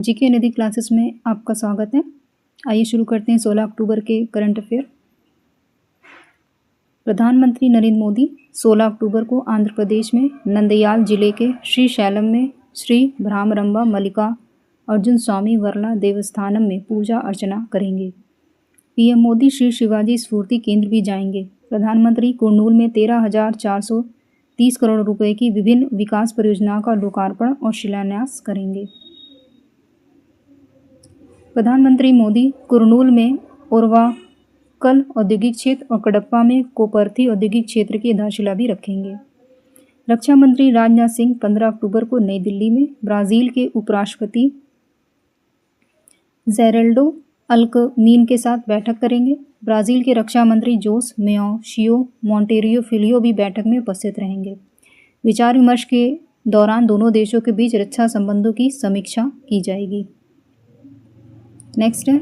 GK निधि classes में आपका स्वागत है। आइए शुरू करते हैं 16 अक्टूबर के करंट अफेयर। प्रधानमंत्री नरेंद्र मोदी 16 अक्टूबर को आंध्र प्रदेश में नंदयाल जिले के श्रीशैलम में श्री भ्रामरंबा मल्लिका अर्जुन स्वामी वर्ला देवस्थानम में पूजा अर्चना करेंगे। पीएम मोदी श्री शिवाजी स्फूर्ति केंद्र भी जाएंगे। प्रधानमंत्री कुरनूल में 13,430 करोड़ रुपए की विभिन्न विकास परियोजनाओं का लोकार्पण और शिलान्यास करेंगे। प्रधानमंत्री मोदी कुरनूल में ओरवाकल औद्योगिक क्षेत्र और कडप्पा में कोपरथी औद्योगिक क्षेत्र की आधारशिला भी रखेंगे। रक्षा मंत्री राजनाथ सिंह 15 अक्टूबर को नई दिल्ली में ब्राज़ील के उपराष्ट्रपति जेरेल्डो अल्कमीन के साथ बैठक करेंगे। ब्राज़ील के रक्षा मंत्री जोस मेओशियो मोंटेरियो फिलियो भी बैठक में उपस्थित रहेंगे। विचार विमर्श के दौरान दोनों देशों के बीच रक्षा संबंधों की समीक्षा की जाएगी। नेक्स्ट है,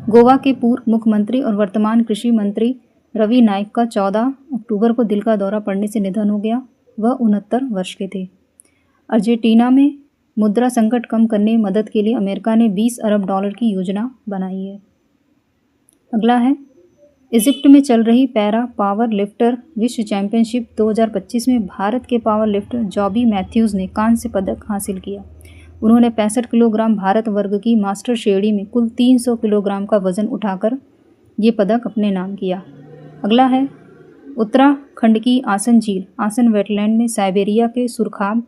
गोवा के पूर्व मुख्यमंत्री और वर्तमान कृषि मंत्री रवि नाइक का 14 अक्टूबर को दिल का दौरा पड़ने से निधन हो गया। वह 69 वर्ष के थे। अर्जेंटीना में मुद्रा संकट कम करने में मदद के लिए अमेरिका ने 20 अरब डॉलर की योजना बनाई है। अगला है, इजिप्ट में चल रही पैरा पावर लिफ्टर विश्व चैंपियनशिप 2025 में भारत के पावर लिफ्टर जॉबी मैथ्यूज़ ने कांस्य पदक हासिल किया। उन्होंने 65 किलोग्राम भारत वर्ग की मास्टर श्रेणी में कुल 300 किलोग्राम का वजन उठाकर ये पदक अपने नाम किया। अगला है, उत्तराखंड की आसन झील आसन वेटलैंड में साइबेरिया के सुरखाब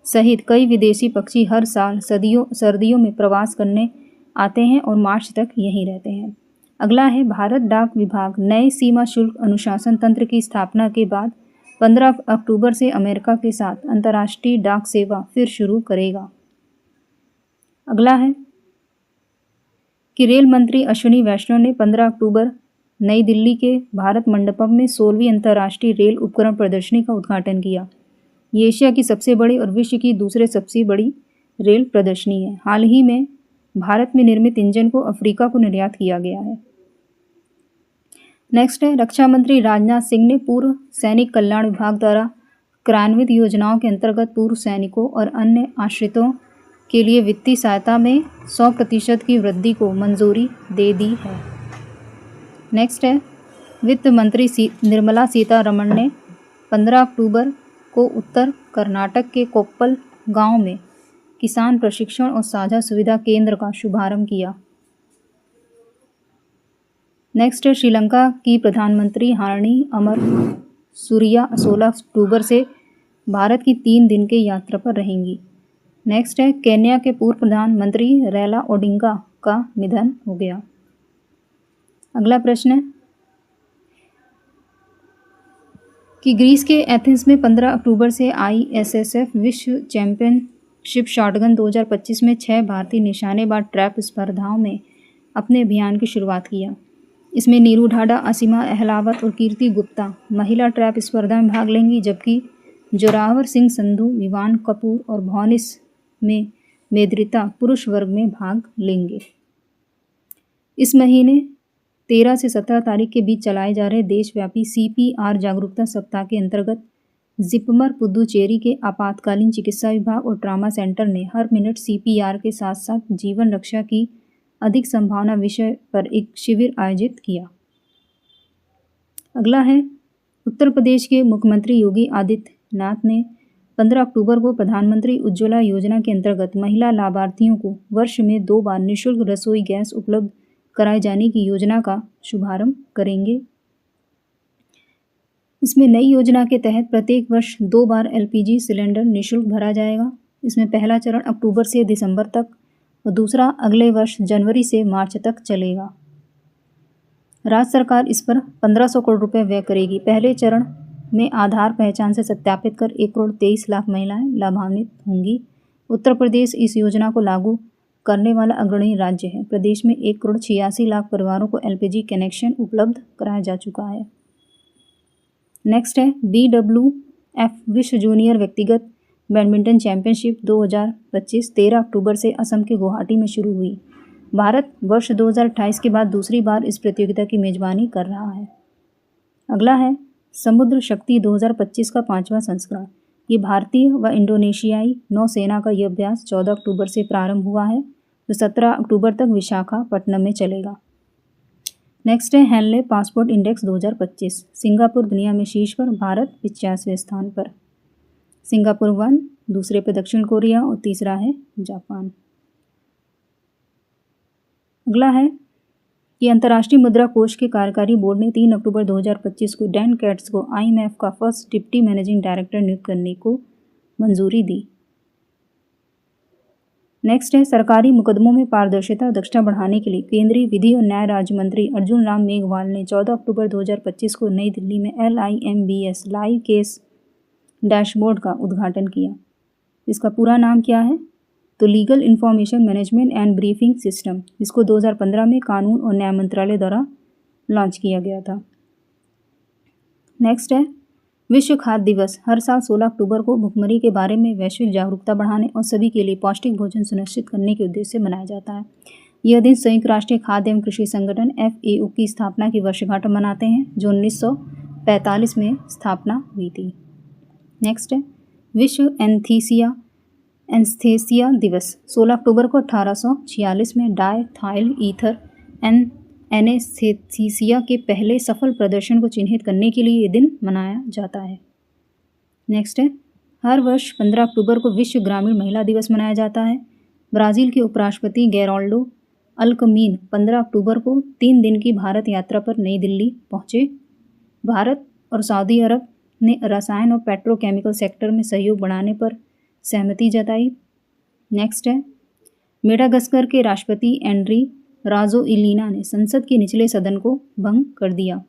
सहित कई विदेशी पक्षी हर साल सर्दियों में प्रवास करने आते हैं और मार्च तक यहीं रहते हैं। अगला है, भारत डाक विभाग नए सीमा शुल्क अनुशासन तंत्र की स्थापना के बाद 15 अक्टूबर से अमेरिका के साथ अंतर्राष्ट्रीय डाक सेवा फिर शुरू करेगा। अगला है कि रेल मंत्री अश्विनी वैष्णव ने 15 अक्टूबर नई दिल्ली के भारत मंडपम में 16वीं अंतर्राष्ट्रीय रेल उपकरण प्रदर्शनी का उद्घाटन किया। ये एशिया की सबसे बड़ी और विश्व की दूसरे सबसे बड़ी रेल प्रदर्शनी है। हाल ही में भारत में निर्मित इंजन को अफ्रीका को निर्यात किया गया है। नेक्स्ट है, रक्षा मंत्री राजनाथ सिंह ने पूर्व सैनिक कल्याण विभाग द्वारा क्रियान्वित योजनाओं के अंतर्गत पूर्व सैनिकों और अन्य आश्रितों के लिए वित्तीय सहायता में 100% की वृद्धि को मंजूरी दे दी है। नेक्स्ट है, वित्त मंत्री निर्मला सीतारमण ने 15 अक्टूबर को उत्तर कर्नाटक के कोप्पल गांव में किसान प्रशिक्षण और साझा सुविधा केंद्र का शुभारंभ किया। नेक्स्ट है, श्रीलंका की प्रधानमंत्री हारणी अमर सूरिया 16 अक्टूबर से भारत की 3 दिन के यात्रा पर रहेंगी। नेक्स्ट है, केन्या के पूर्व प्रधानमंत्री रैला ओडिंगा का निधन हो गया। अगला प्रश्न है कि ग्रीस के एथेंस में 15 अक्टूबर से ISSF विश्व चैंपियनशिप शॉटगन 2025 में 6 भारतीय निशानेबाज ट्रैप स्पर्धाओं में अपने अभियान की शुरुआत किया। इसमें नीरू ढाडा, असीमा अहलावत और कीर्ति गुप्ता महिला ट्रैप स्पर्धा में भाग लेंगी, जबकि जोरावर सिंह संधू, विवान कपूर और भौनिस में मेद्रिता पुरुष वर्ग में भाग लेंगे। इस महीने 13 से 17 तारीख के बीच चलाए जा रहे देशव्यापी CPR जागरूकता सप्ताह के अंतर्गत जिपमर पुदुचेरी के आपातकालीन चिकित्सा विभाग और ट्रामा सेंटर ने हर मिनट CPR के साथ साथ जीवन रक्षा की अधिक संभावना विषय पर एक शिविर आयोजित किया। अगला है, उत्तर प्रदेश के मुख्यमंत्री योगी आदित्यनाथ ने 15 अक्टूबर को प्रधानमंत्री उज्ज्वला योजना के अंतर्गत महिला लाभार्थियों को वर्ष में 2 बार निःशुल्क रसोई गैस उपलब्ध कराए जाने की योजना का शुभारंभ करेंगे। इसमें नई योजना के तहत प्रत्येक वर्ष 2 बार LPG सिलेंडर निःशुल्क भरा जाएगा। इसमें पहला चरण अक्टूबर से दिसंबर तक और दूसरा अगले वर्ष जनवरी से मार्च तक चलेगा। राज्य सरकार इस पर 1500 करोड़ रुपए व्यय करेगी। पहले चरण में आधार पहचान से सत्यापित कर 1 करोड़ 23 लाख महिलाएं लाभान्वित होंगी। उत्तर प्रदेश इस योजना को लागू करने वाला अग्रणी राज्य है। प्रदेश में 1 करोड़ 86 लाख परिवारों को LPG कनेक्शन उपलब्ध कराया जा चुका है। नेक्स्ट है, BWF विश्व जूनियर व्यक्तिगत बैडमिंटन चैंपियनशिप 2025 13 अक्टूबर से असम के गुवाहाटी में शुरू हुई। भारत वर्ष 2028 के बाद दूसरी बार इस प्रतियोगिता की मेजबानी कर रहा है। अगला है, समुद्र शक्ति 2025 का 5वां संस्करण। ये भारतीय व इंडोनेशियाई नौसेना का यह अभ्यास 14 अक्टूबर से प्रारंभ हुआ है जो 17 अक्टूबर तक विशाखापट्टनम में चलेगा। नेक्स्ट है हेनले पासपोर्ट इंडेक्स 2025। सिंगापुर दुनिया में शीर्ष पर, भारत 85वें स्थान पर। सिंगापुर 1, दूसरे पे दक्षिण कोरिया और तीसरा है जापान। अगला है कि अंतर्राष्ट्रीय मुद्रा कोष के कार्यकारी बोर्ड ने 3 अक्टूबर 2025 को डैन कैट्स को IMF का फर्स्ट डिप्टी मैनेजिंग डायरेक्टर नियुक्त करने को मंजूरी दी। नेक्स्ट है सरकारी मुकदमों में पारदर्शिता और दक्षता बढ़ाने के लिए केंद्रीय विधि और न्याय राज्य मंत्री अर्जुन राम मेघवाल ने 14 अक्टूबर 2025 को नई दिल्ली में LIMBS लाइव केस डैशबोर्ड का उद्घाटन किया। इसका पूरा नाम क्या है? तो legal information management and briefing system, जिसको 2015 में कानून और न्याय मंत्रालय द्वारा लॉन्च किया गया था। नेक्स्ट है विश्व खाद्य दिवस हर साल 16 अक्टूबर को भुखमरी के बारे में वैश्विक जागरूकता बढ़ाने और सभी के लिए पौष्टिक भोजन सुनिश्चित करने के उद्देश्य से मनाया जाता है। यह दिन संयुक्त राष्ट्र खाद्य एवं कृषि संगठन FAO की स्थापना की वर्षगांठ मनाते हैं, जो 1945 में स्थापना हुई थी। नेक्स्ट है विश्व एनेस्थीसिया दिवस 16 अक्टूबर को 1846 में डायथाइल ईथर एनेस्थीसिया के पहले सफल प्रदर्शन को चिन्हित करने के लिए ये दिन मनाया जाता है। नेक्स्ट है हर वर्ष 15 अक्टूबर को विश्व ग्रामीण महिला दिवस मनाया जाता है। ब्राज़ील के उपराष्ट्रपति गेराल्डो अल्कमीन 15 अक्टूबर को 3 दिन की भारत यात्रा पर नई दिल्ली पहुँचे। भारत और सऊदी अरब ने रसायन और पेट्रोकेमिकल सेक्टर में सहयोग बढ़ाने पर सहमति जताई। नेक्स्ट है मेडागास्कर के राष्ट्रपति एंड्री राजोइलिना ने संसद के निचले सदन को भंग कर दिया।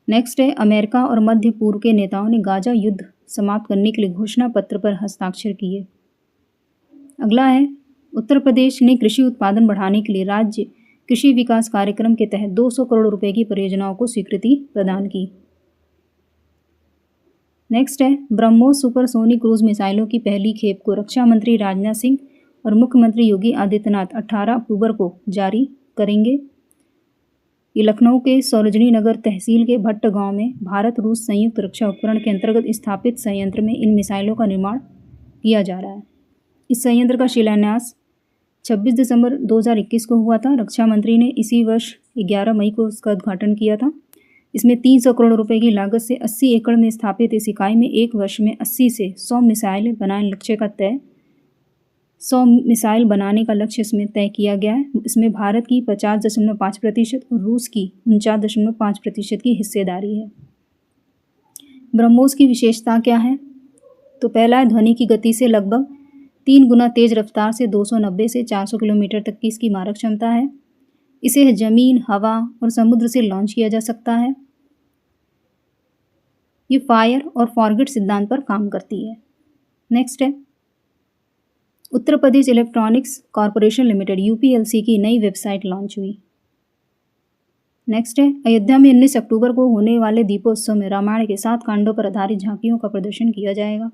नेक्स्ट है अमेरिका और मध्य पूर्व के नेताओं ने गाजा युद्ध समाप्त करने के लिए घोषणा पत्र पर हस्ताक्षर किए। अगला है उत्तर प्रदेश ने कृषि उत्पादन बढ़ाने के लिए राज्य कृषि विकास कार्यक्रम के तहत 200 करोड़ रुपए की परियोजनाओं को स्वीकृति प्रदान की। नेक्स्ट है ब्रह्मोस सुपरसोनिक क्रूज मिसाइलों की पहली खेप को रक्षा मंत्री राजनाथ सिंह और मुख्यमंत्री योगी आदित्यनाथ 18 अक्टूबर को जारी करेंगे। ये लखनऊ के सरोजनी नगर तहसील के भट्ट गांव में भारत रूस संयुक्त रक्षा उपकरण के अंतर्गत स्थापित संयंत्र में इन मिसाइलों का निर्माण किया जा रहा है। इस संयंत्र का शिलान्यास 26 दिसंबर 2021 को हुआ था। रक्षा मंत्री ने इसी वर्ष 11 मई को उसका उद्घाटन किया था। इसमें 300 करोड़ रुपए की लागत से 80 एकड़ में स्थापित इस इकाई में एक वर्ष में 80 से 100 मिसाइल मिसाइल बनाने का लक्ष्य इसमें तय किया गया है। इसमें भारत की 50.5% और रूस की 49.5% की हिस्सेदारी है। ब्रह्मोस की विशेषता क्या है? तो पहला है ध्वनि की गति से लगभग 3 गुना तेज रफ्तार से 290 से 400 किलोमीटर तक की इसकी मारक क्षमता है। इसे जमीन, हवा और समुद्र से लॉन्च किया जा सकता है। ये फायर और फॉरगेट सिद्धांत पर काम करती है। नेक्स्ट है Uttar Pradesh electronics corporation limited UPLC की नई वेबसाइट लॉन्च हुई। नेक्स्ट है अयोध्या में 19 अक्टूबर को होने वाले दीपोत्सव में रामायण के 7 कांडों पर आधारित झांकियों का प्रदर्शन किया जाएगा।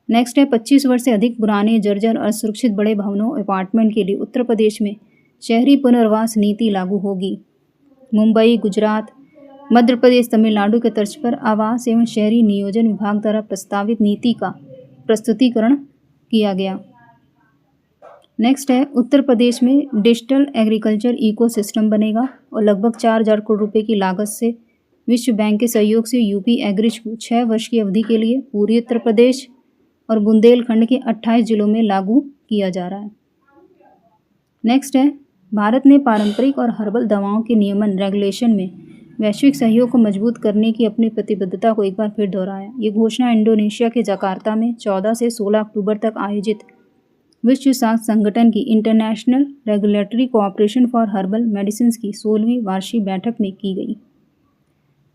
नेक्स्ट है 25 वर्ष से अधिक पुराने जर्जर और असुरक्षित बड़े भवनों अपार्टमेंट के लिए उत्तर प्रदेश में शहरी पुनर्वास नीति लागू होगी। मुंबई, गुजरात, मध्य प्रदेश, तमिलनाडु के तर्ज पर आवास एवं शहरी नियोजन विभाग द्वारा प्रस्तावित नीति का प्रस्तुतिकरण किया गया। नेक्स्ट है उत्तर प्रदेश में डिजिटल एग्रीकल्चर इकोसिस्टम बनेगा और लगभग 4000 करोड़ रुपए की लागत से विश्व बैंक के सहयोग से यूपी एग्रिज को 6 वर्ष की अवधि के लिए पूर्वी उत्तर प्रदेश और बुंदेलखंड के 28 जिलों में लागू किया जा रहा है। नेक्स्ट है भारत ने पारंपरिक और हर्बल दवाओं के नियमन रेगुलेशन में वैश्विक सहयोग को मजबूत करने की अपनी प्रतिबद्धता को एक बार फिर दोहराया। ये घोषणा इंडोनेशिया के जकार्ता में 14 से 16 अक्टूबर तक आयोजित विश्व स्वास्थ्य संगठन की international regulatory cooperation for herbal medicine की 16वीं वार्षिक बैठक में की गई।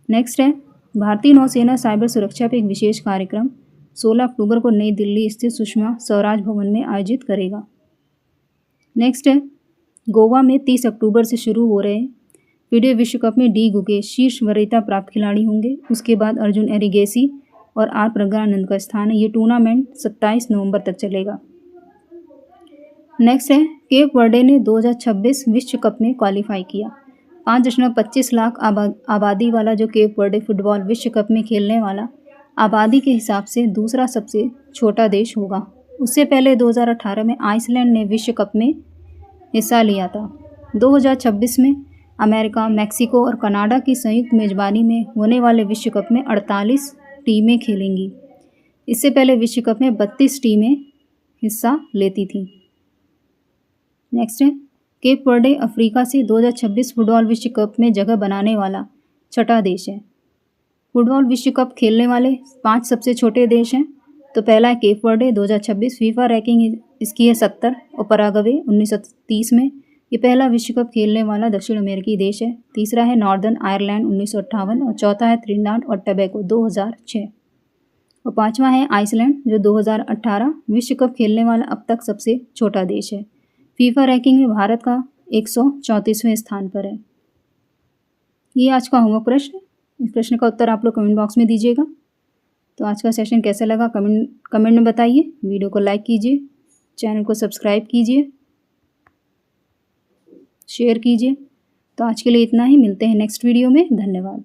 नेक्स्ट है भारतीय नौसेना साइबर सुरक्षा पर एक विशेष कार्यक्रम 16 अक्टूबर को नई दिल्ली स्थित सुषमा स्वराज भवन में आयोजित करेगा। नेक्स्ट है गोवा में 30 अक्टूबर से शुरू हो रहे फीडे विश्व कप में डी गुकेश शीर्ष वरीयता प्राप्त खिलाड़ी होंगे। उसके बाद अर्जुन एरिगेसी और आर प्रज्ञानंद का स्थान है। ये टूर्नामेंट 27 नवंबर तक चलेगा। नेक्स्ट है केप वर्डे ने 2026 विश्व कप में क्वालिफाई किया। 5.25 लाख आबादी वाला जो केप वर्डे फुटबॉल विश्व कप में खेलने वाला आबादी के हिसाब से दूसरा सबसे छोटा देश होगा। उससे पहले 2018 में आइसलैंड ने विश्व कप में हिस्सा लिया था। 2026 में अमेरिका, मैक्सिको और कनाडा की संयुक्त मेजबानी में होने वाले विश्व कप में 48 टीमें खेलेंगी। इससे पहले विश्व कप में 32 टीमें हिस्सा लेती थीं। नेक्स्ट है, केप वर्डे अफ्रीका से 2026 फुटबॉल विश्व कप में जगह बनाने वाला छठा देश है। फुटबॉल विश्व कप खेलने वाले 5 सबसे छोटे देश हैं। तो पहला है केप वर्डे, 2026 फीफा रैंकिंग इसकी है 70 और पराग्वे 1930 में। ये पहला विश्व कप खेलने वाला दक्षिण अमेरिकी देश है। तीसरा है नॉर्दर्न आयरलैंड 1958 और चौथा है त्रिनिदाद और टोबैगो 2006 और पांचवा है आइसलैंड जो 2018 विश्व कप खेलने वाला अब तक सबसे छोटा देश है। फीफा रैंकिंग में भारत का 134वें स्थान पर है। ये आज का होमवर्क प्रश्न। इस प्रश्न का उत्तर आप लोग कमेंट बॉक्स में दीजिएगा। तो आज का सेशन कैसा लगा कमेंट में बताइए। वीडियो को लाइक कीजिए, चैनल को सब्सक्राइब कीजिए, शेयर कीजिए। तो आज के लिए इतना ही, मिलते हैं नेक्स्ट वीडियो में। धन्यवाद।